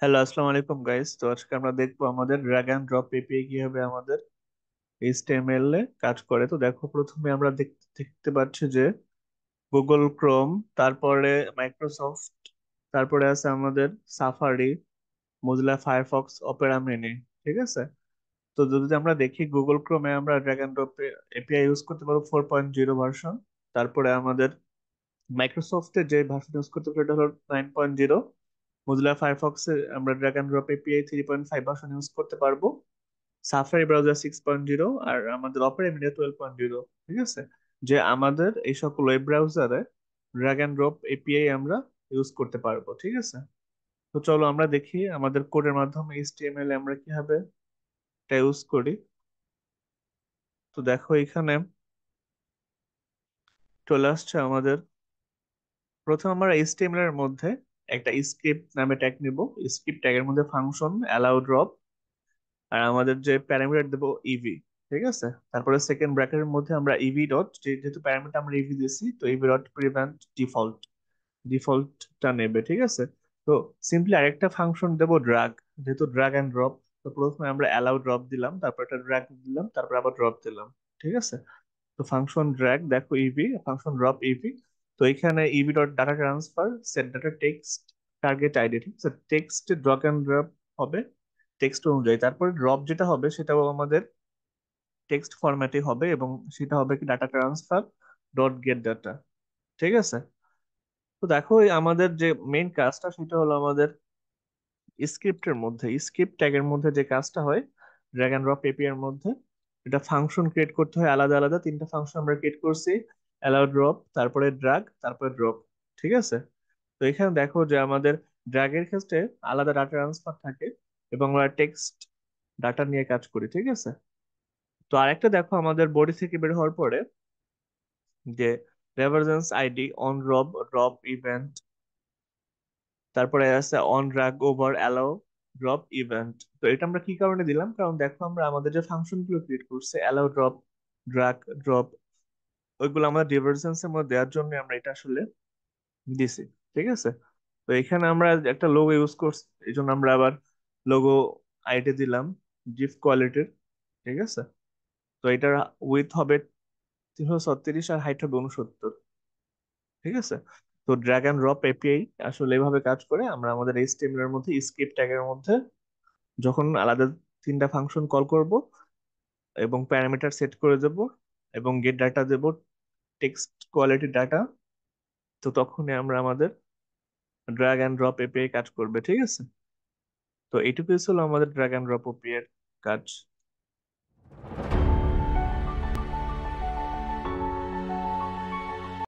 Hello, আসসালামু আলাইকুম guys. তো আজকে আমরা দেখবো আমাদের ড্র্যাগ এন্ড ড্রপ এপিআই কিভাবে আমাদের এইচটিএমএল এ কাজ করে। তো দেখো, প্রথমে আমরা দেখতে দেখতে পাচ্ছি যে গুগল ক্রোম, তারপরে মাইক্রোসফট, তারপরে আছে আমাদের Safari, Mozilla Firefox, Opera mini. ঠিক আছে। তো যদি আমরা দেখি, গুগল ক্রোমে আমরা drag and drop API use করতে পারবো 4.0 ভার্সন। তারপরে আমাদের মাইক্রোসফটের যে ভার্সন ইউজ করতে পারবো এটা হলো 9.0। মোজিলা ফায়ারফক্সে আমরা drag and drop API 3.5 version use করতে পারবো। সাফারি ব্রাউজার 6.0, আর আমাদের অপেরা মিডিয়া 12.0। ঠিক আছে। যে আমাদের এই সকল ওয়েব ব্রাউজারে ড্র্যাগ এন্ড ড্রপ এপিআই আমরা ইউজ করতে পারবো। ঠিক আছে। তো চলো আমরা দেখি আমাদের কোডের মাধ্যমে এইচটিএমএল এ আমরা কিভাবে এটা ইউজ করি। তো দেখো, এখানে চলে আসছে আমাদের। প্রথম আমরা এইচটিএমএল এর মধ্যে একটা স্ক্রিপ্ট নামে ট্যাগ নিব। স্ক্রিপ্ট ট্যাগের মধ্যে ফাংশন, অ্যালাউ, ড্রপ, আর আমাদের যে প্যারামিটার দেবো ইভি। ঠিক আছে। তারপরে সেকেন্ড ব্র্যাকেটের মধ্যে আমরা ইভি ডট, যেহেতু প্যারামিটার আমরা ইভি দিয়েছি, তো ইভি ডট প্রিভেন্ট ডিফল্ট, ডিফল্টটা নেবে। ঠিক আছে। তো সিম্পলি আরেকটা ফাংশন দেবো ড্রাগ, যেহেতু ড্রাগ এন্ড ড্রপ। তো প্রথমে আমরা অ্যালাউ ড্রপ দিলাম, তারপর একটা ড্রাগ দিলাম, তারপর আবার ড্রপ দিলাম। ঠিক আছে। তো ফাংশন ড্রাগ দেখো ইভি, ফাংশন ড্রপ ইভি। তো এখানে EV dot data transfer set data text target ID. ঠিক আছে। টেক্সট ড্রগ এন্ড ড্রপ হবে টেক্সট অনুযায়ী। তারপরে ড্রপ যেটা হবে সেটাও আমাদের টেক্সট ফরম্যাটে হবে, এবং সেটা হবে কি data transfer dot gate data. ঠিক আছে। তো দেখো, এই আমাদের যে মেইন কাজটা সেটা হলো আমাদের স্ক্রিপ্টের মধ্যে, স্ক্রিপ্ট ট্যাগের মধ্যে যে কাজটা হয় ড্র্যাগ এন্ড ড্রপ এপিআই এর মধ্যে, এটা ফাংশন ক্রিয়েট করতে হয় আলাদা আলাদা। তিনটা ফাংশন আমরা ক্রিয়েট করছি: অ্যালাউ, ড্রপ, তারপরে ড্রাগ, তারপরে ড্রপ। ঠিক আছে। তো এখানে দেখো যে আমাদের ড্র্যাগের ক্ষেত্রে আলাদা ডাটা ট্রান্সফার থাকে, এবং আমরা টেক্সট ডাটা নিয়ে কাজ করি। ঠিক আছে। তো আরেকটা দেখো, আমাদের বডি থেকে বের হওয়ার পরে যে রেভারজেন্স ID on drop, drop event, তারপরে আছে on drag over allow drop event. তো এটা আমরা কি কারণে দিলাম? কারণ দেখো, আমরা আমাদের যে ফাংশন গুলো ক্রিয়েট করছে অ্যালাউ, ড্রপ, ড্রাগ, ড্রপ, ওইগুলো আমাদের ডিভারজেন্স এর মধ্যে দেওয়ার জন্য আমরা এটা আসলে দিছি। ঠিক আছে। তো এখানে আমরা একটা লোগো ইউজ করছি, এই জন্য আমরা আবার লোগো আইডি দিলাম জিফ কোয়ালিটির। ঠিক আছে। তো এটার উইথ হবে 336 আর হাইট হবে 69। ঠিক আছে। তো ড্র্যাগ এন্ড ড্রপ এপিআই আসলে এভাবে কাজ করে। আমরা আমাদের এইচটিএমএল এর মধ্যে স্ক্রিপ্ট ট্যাগের মধ্যে যখন আলাদা তিনটা ফাংশন কল করব, এবং প্যারামিটার সেট করে দেব, এবং গেট ডাটা দেব টেক্সট কোয়ালিটি ডাটা, তো তখনই আমরা আমাদের ড্র্যাগ এন্ড ড্রপ এপিআই কাজ করবে। ঠিক আছে। তো এইটুকুই ছিল আমাদের ড্র্যাগ এন্ড ড্রপ এপিআই এর কাজ।